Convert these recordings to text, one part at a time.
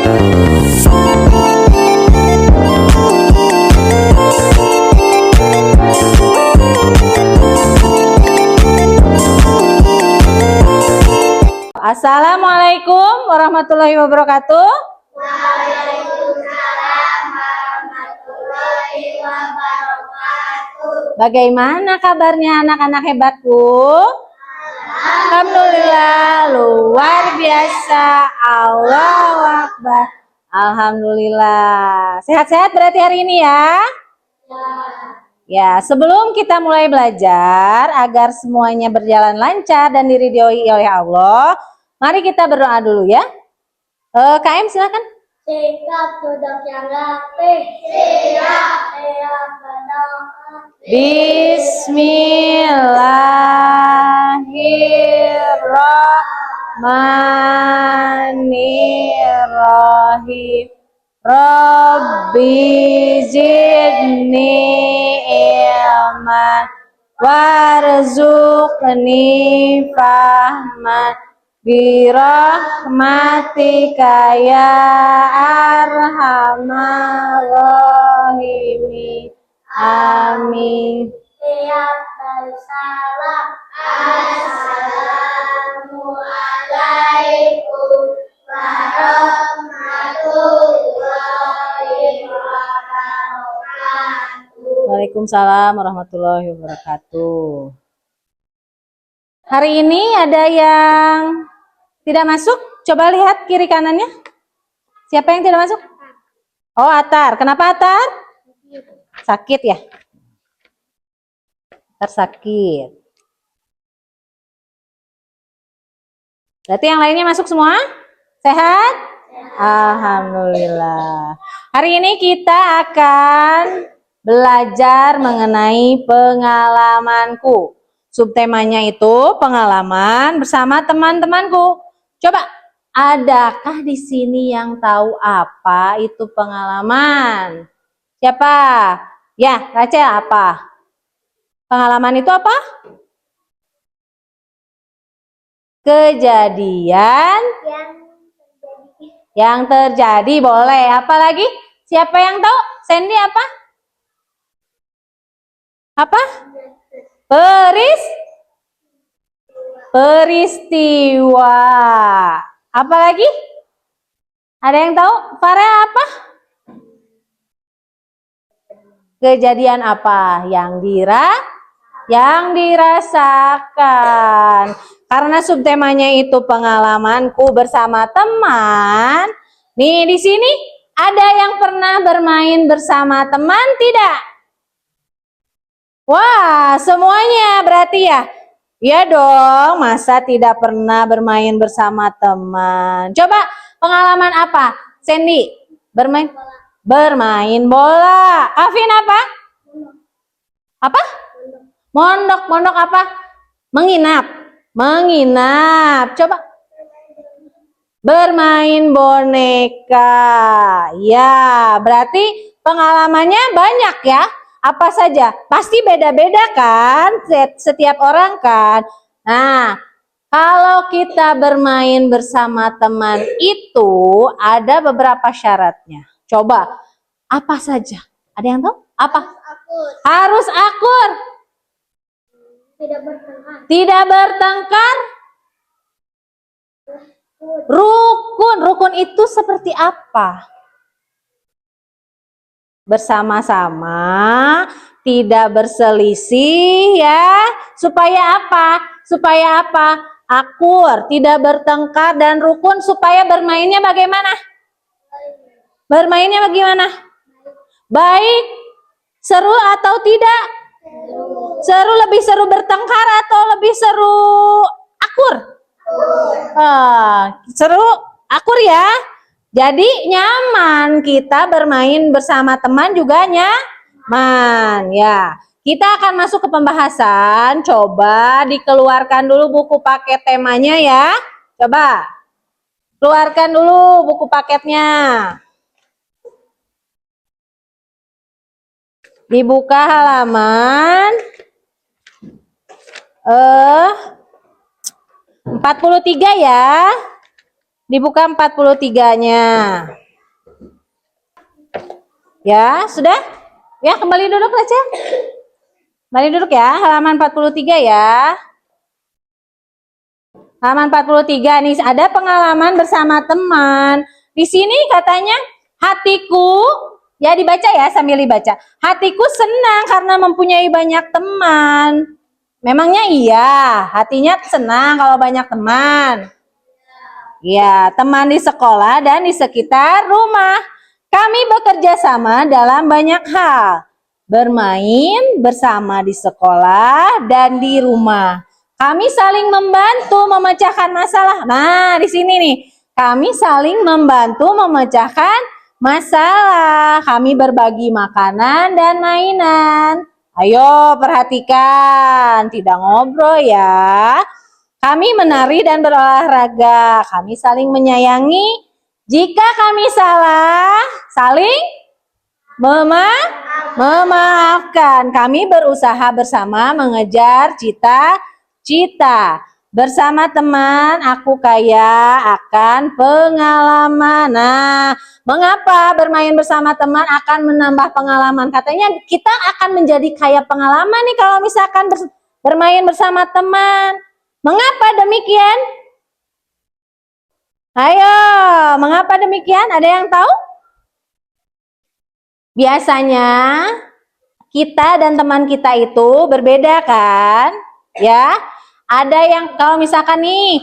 Assalamualaikum warahmatullahi wabarakatuh. Waalaikumsalam warahmatullahi wabarakatuh. Bagaimana kabarnya anak-anak hebatku? Alhamdulillah, luar biasa. Allahu Akbar. Alhamdulillah. Sehat-sehat berarti hari ini ya? Ya, sebelum kita mulai belajar agar semuanya berjalan lancar dan diridhoi oleh Allah, mari kita berdoa dulu ya. KM silakan. Sikap duduk yang rapih. Siap berdoa. Bismillahirrahmanirrahim. Rabbi zidni ilman warzuqni fahman birahmatika ya arhamar rahimin. Amin. Siap bersalam. Assalamualaikum warahmatullahi wabarakatuh. Waalaikumsalam warahmatullahi wabarakatuh. Hari ini ada yang tidak masuk? Coba lihat kiri kanannya. Siapa yang tidak masuk? Oh, Atar. Kenapa Atar? Sakit ya? Atar sakit. Berarti yang lainnya masuk semua? Sehat? Alhamdulillah. Hari ini kita akan belajar mengenai pengalamanku. Subtemanya itu pengalaman bersama teman-temanku. Coba, adakah di sini yang tahu apa itu pengalaman? Siapa? Ya, Rachel apa? Pengalaman itu apa? Kejadian yang terjadi. Boleh. Apa lagi? Siapa yang tahu? Sandy apa? Apa? Peristiwa. Apa lagi? Ada yang tahu? Farel apa? Kejadian apa? Yang dirasakan. Karena subtemanya itu pengalamanku bersama teman. Nih di sini ada yang pernah bermain bersama teman tidak? Wah, semuanya berarti ya? Iya dong, masa tidak pernah bermain bersama teman? Coba pengalaman apa? Sandy, bermain bola. Kavin apa? Apa? Mondok apa? Menginap. Coba. Bermain boneka. Ya, berarti pengalamannya banyak ya. Apa saja? Pasti beda-beda kan? Setiap orang kan. Nah, kalau kita bermain bersama teman itu ada beberapa syaratnya. Coba, apa saja? Ada yang tahu? Apa? Harus akur. Tidak bertengkar. Rukun itu seperti apa? Bersama-sama, tidak berselisih ya. Supaya apa? Akur, tidak bertengkar dan rukun. Supaya bermainnya bagaimana? Baik. Seru atau tidak? Lebih seru bertengkar atau lebih seru akur? Seru akur ya. Jadi nyaman, kita bermain bersama teman juga nyaman ya. Kita akan masuk ke pembahasan. Coba dikeluarkan dulu buku paket temanya ya. Coba keluarkan dulu buku paketnya. Dibuka halaman 43 ya. Dibuka 43-nya. Ya, sudah? Ya, kembali duduk Raca. Kembali duduk ya, halaman 43 ya. Halaman 43 nih, ada pengalaman bersama teman. Di sini katanya, hatiku, ya dibaca ya sambil dibaca. Hatiku senang karena mempunyai banyak teman. Memangnya iya, hatinya senang kalau banyak teman. Ya, teman di sekolah dan di sekitar rumah. Kami bekerja sama dalam banyak hal. Bermain bersama di sekolah dan di rumah. Kami saling membantu memecahkan masalah. Nah, di sini nih. Kami saling membantu memecahkan masalah. Kami berbagi makanan dan mainan. Ayo perhatikan, tidak ngobrol ya. Kami menari dan berolahraga. Kami saling menyayangi. Jika kami salah, saling memaafkan. Kami berusaha bersama mengejar cita-cita. Bersama teman, aku kaya akan pengalaman. Nah, mengapa bermain bersama teman akan menambah pengalaman? Katanya kita akan menjadi kaya pengalaman nih kalau misalkan bermain bersama teman. Mengapa demikian? Ayo, mengapa demikian? Ada yang tahu? Biasanya kita dan teman kita itu berbeda kan? Ya, ada yang kalau misalkan nih,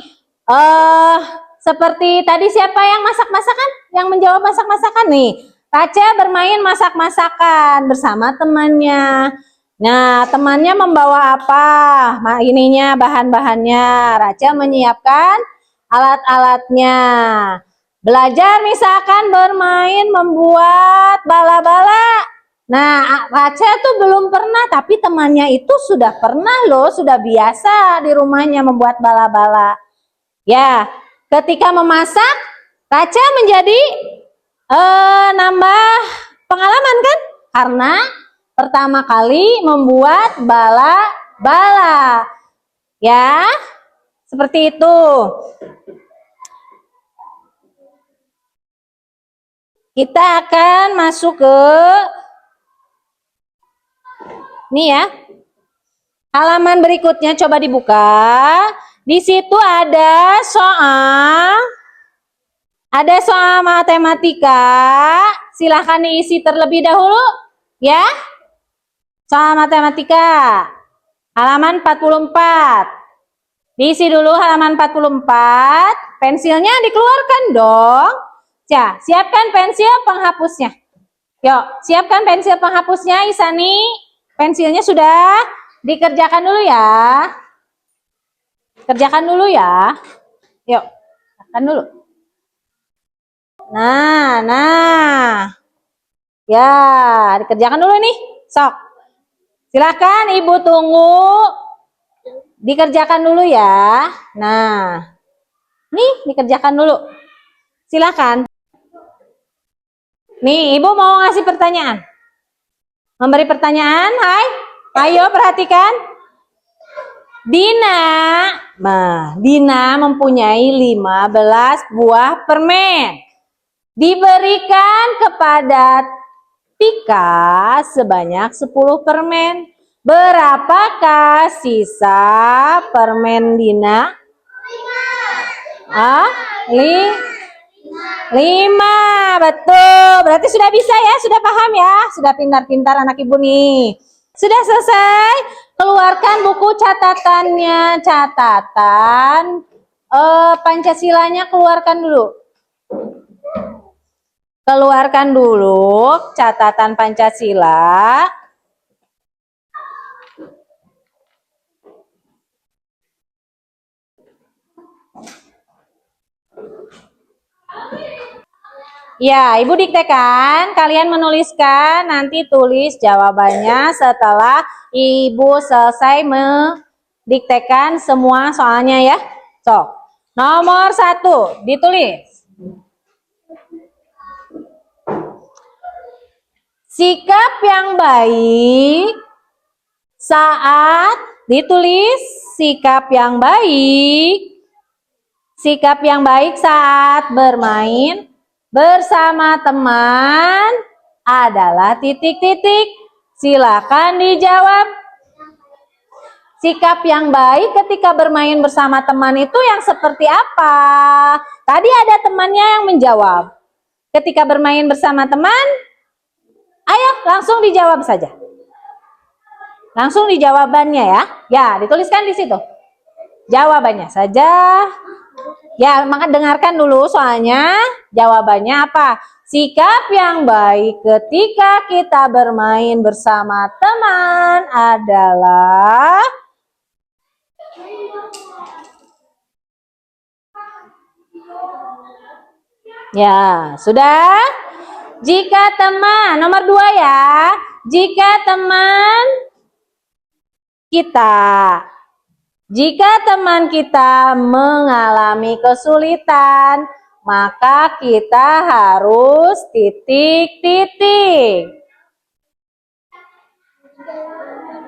seperti tadi siapa yang masak-masakan? Yang menjawab masak-masakan nih. Raca bermain masak-masakan bersama temannya. Nah, temannya membawa apa? Ininya bahan-bahannya. Raca menyiapkan alat-alatnya. Belajar misalkan bermain membuat bala-bala. Nah, Raca tuh belum pernah, tapi temannya itu sudah pernah loh, sudah biasa di rumahnya membuat bala-bala. Ya, ketika memasak, Raca menjadi nambah pengalaman kan? Karena pertama kali membuat bala-bala. Ya, seperti itu. Kita akan masuk ke nih ya. Halaman berikutnya coba dibuka. Di situ ada soal matematika. Silahkan diisi terlebih dahulu ya. Soal matematika. Halaman 44. Diisi dulu halaman 44. Pensilnya dikeluarkan dong. Ya, siapkan pensil penghapusnya. Yuk, siapkan pensil penghapusnya, Isani. Pensilnya sudah dikerjakan dulu ya. Kerjakan dulu ya. Yuk, kerjakan dulu. Nah. Ya, dikerjakan dulu nih. Sok. Silakan Ibu tunggu. Dikerjakan dulu ya. Nah. Nih, dikerjakan dulu. Silakan. Nih, Ibu mau ngasih pertanyaan. Memberi pertanyaan, hai. Ayo perhatikan. Dina mempunyai 15 buah permen. Diberikan kepada Tika sebanyak 10 permen. Berapakah sisa permen Dina? 5, betul. Berarti sudah bisa ya, sudah paham ya, sudah pintar-pintar anak ibu nih. Sudah selesai, keluarkan buku catatannya, catatan Pancasilanya keluarkan dulu. Keluarkan dulu catatan Pancasila. Ya, Ibu diktekan, kalian menuliskan, nanti tulis jawabannya setelah Ibu selesai mendiktekan semua soalnya ya. So, nomor 1, ditulis. Sikap yang baik saat, ditulis sikap yang baik Sikap yang baik saat bermain bersama teman adalah titik-titik. Silakan dijawab. Sikap yang baik ketika bermain bersama teman itu yang seperti apa? Tadi ada temannya yang menjawab. Ketika bermain bersama teman, ayo langsung dijawab saja. Langsung di jawabannya ya. Ya, dituliskan di situ. Jawabannya saja. Ya, maka dengarkan dulu soalnya jawabannya apa? Sikap yang baik ketika kita bermain bersama teman adalah ya, sudah? Jika teman, nomor 2 ya. Jika teman kita mengalami kesulitan, maka kita harus titik-titik.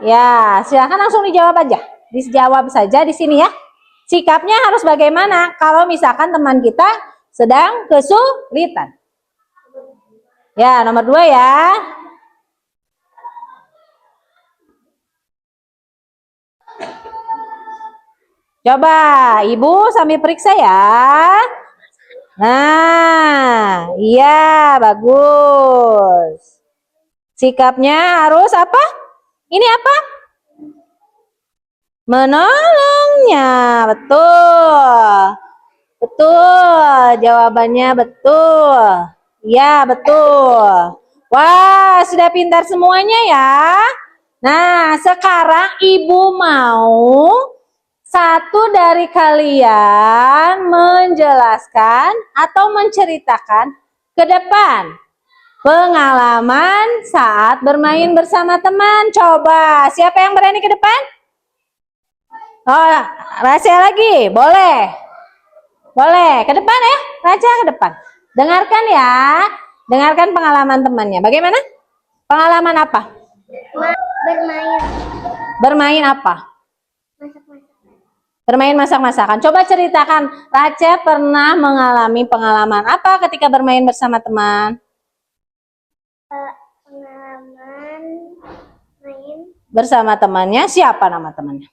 Ya, silakan langsung dijawab aja. Dijawab saja di sini ya. Sikapnya harus bagaimana kalau misalkan teman kita sedang kesulitan. Ya, nomor 2 ya. Coba Ibu sambil periksa ya. Nah, iya bagus. Sikapnya harus apa? Ini apa? Menolongnya. Betul. Betul. Jawabannya betul. Ya, betul. Wah, sudah pintar semuanya ya. Nah, sekarang Ibu mau satu dari kalian menjelaskan atau menceritakan ke depan pengalaman saat bermain bersama teman. Coba, siapa yang berani ke depan? Oh, rahasia lagi, boleh. Boleh, ke depan ya, Raja ke depan. Dengarkan ya, dengarkan pengalaman temannya. Bagaimana? Pengalaman apa? Bermain. Bermain apa? Masak-masak. Bermain masak-masakan. Coba ceritakan, Raja pernah mengalami pengalaman apa ketika bermain bersama teman? Pengalaman main Bersama temannya, siapa nama temannya?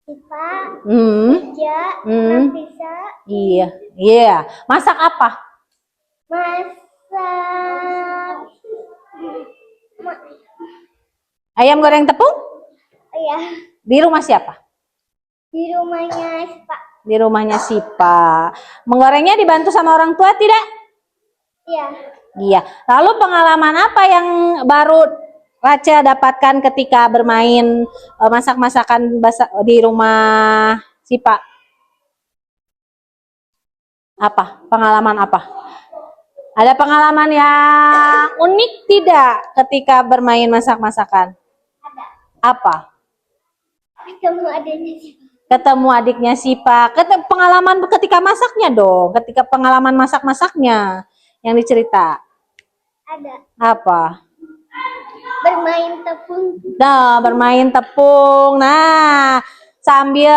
Sipa, Iya. Nafisa, Iya. Iya. Masak apa? masak Ayam goreng tepung? ya Di rumah siapa? di rumahnya Sipa. Di rumahnya Sipa. Menggorengnya dibantu sama orang tua tidak? Iya. Iya. Lalu pengalaman apa yang baru Raja dapatkan ketika bermain masak-masakan di rumah Sipa? Apa? Pengalaman apa? Ada pengalaman yang unik tidak ketika bermain masak-masakan? Ada. Apa? Ketemu adanya Sipa. Ketemu adiknya Sipa. Pengalaman ketika masaknya dong. Ketika pengalaman masak-masaknya yang dicerita. Ada. Apa? Bermain tepung. Nah, bermain tepung. Nah, sambil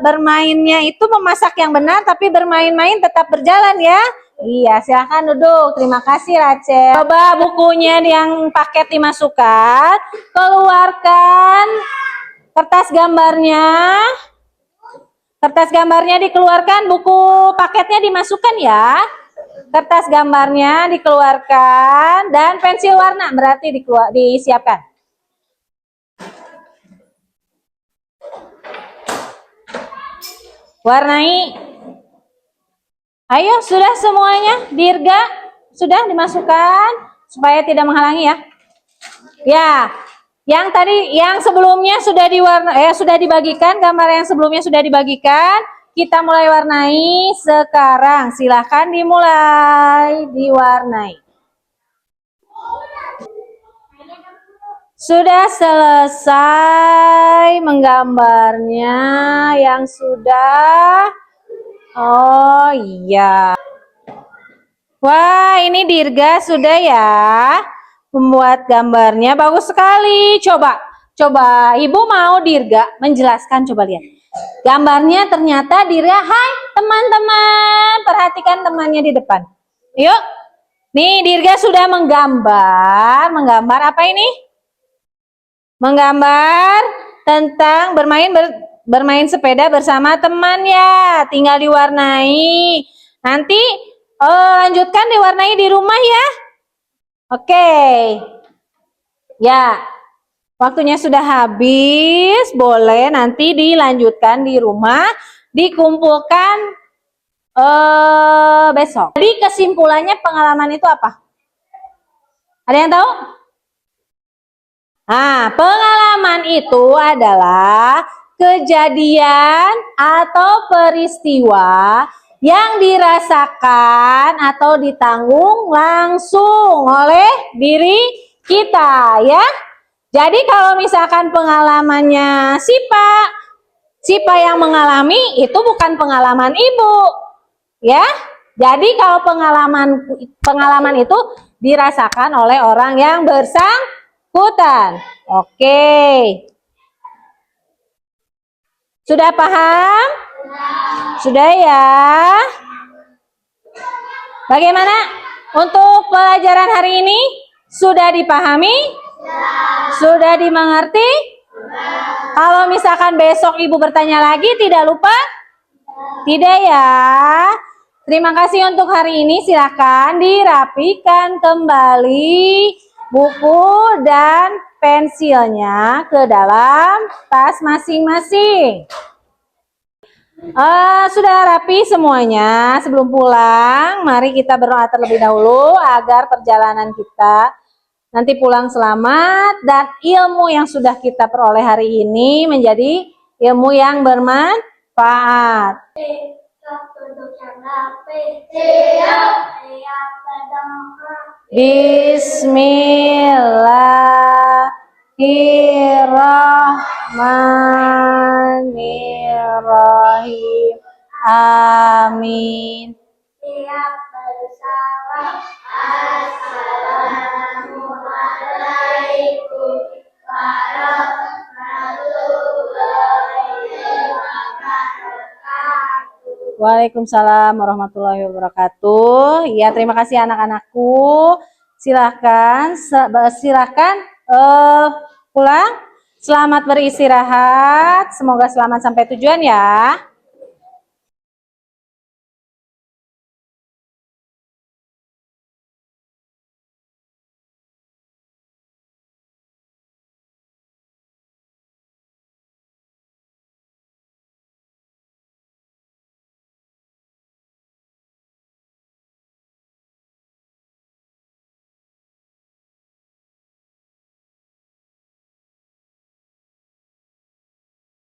bermainnya itu memasak yang benar, tapi bermain-main tetap berjalan ya. Iya, silahkan duduk. Terima kasih, Rachel. Coba bukunya yang paket dimasukkan. Keluarkan kertas gambarnya. Kertas gambarnya dikeluarkan, buku paketnya dimasukkan ya. Kertas gambarnya dikeluarkan dan pensil warna berarti disiapkan. Warnai. Ayo, sudah semuanya? Dirga sudah dimasukkan supaya tidak menghalangi ya. Ya, yang tadi yang sebelumnya sudah dibagikan, gambar yang sebelumnya sudah dibagikan. Kita mulai warnai sekarang. Silahkan dimulai diwarnai. Sudah selesai menggambarnya yang sudah. Oh iya. Wah, ini Dirga sudah ya. Membuat gambarnya bagus sekali. Coba Ibu mau Dirga menjelaskan, coba lihat. Gambarnya ternyata Dirga. Hai teman-teman, perhatikan temannya di depan. Yuk, nih Dirga sudah menggambar. Menggambar apa ini? Menggambar tentang bermain sepeda bersama teman ya. Tinggal diwarnai. Nanti lanjutkan diwarnai di rumah ya. Oke. Ya. Waktunya sudah habis, boleh nanti dilanjutkan di rumah, dikumpulkan besok. Jadi kesimpulannya pengalaman itu apa? Ada yang tahu? Nah, pengalaman itu adalah kejadian atau peristiwa yang dirasakan atau ditanggung langsung oleh diri kita ya. Jadi kalau misalkan pengalamannya Sipa yang mengalami itu bukan pengalaman ibu, ya. Jadi kalau pengalaman itu dirasakan oleh orang yang bersangkutan. Oke. Sudah paham? Sudah ya. Bagaimana untuk pelajaran hari ini? Sudah dipahami? Sudah dimengerti? Kalau misalkan besok ibu bertanya lagi, tidak lupa? Tidak ya. Terima kasih untuk hari ini. Silakan dirapikan kembali buku dan pensilnya ke dalam tas masing-masing. Sudah rapi semuanya. Sebelum pulang, mari kita berdoa terlebih dahulu agar perjalanan kita nanti pulang selamat dan ilmu yang sudah kita peroleh hari ini menjadi ilmu yang bermanfaat. Bismillahirrahmanirrahim. Amin. Siap bersalam. Assalamualaikum warahmatullahi wabarakatuh. Waalaikumsalam warahmatullahi wabarakatuh. Ya, terima kasih anak-anakku. Silahkan pulang. Selamat beristirahat. Semoga selamat sampai tujuan ya.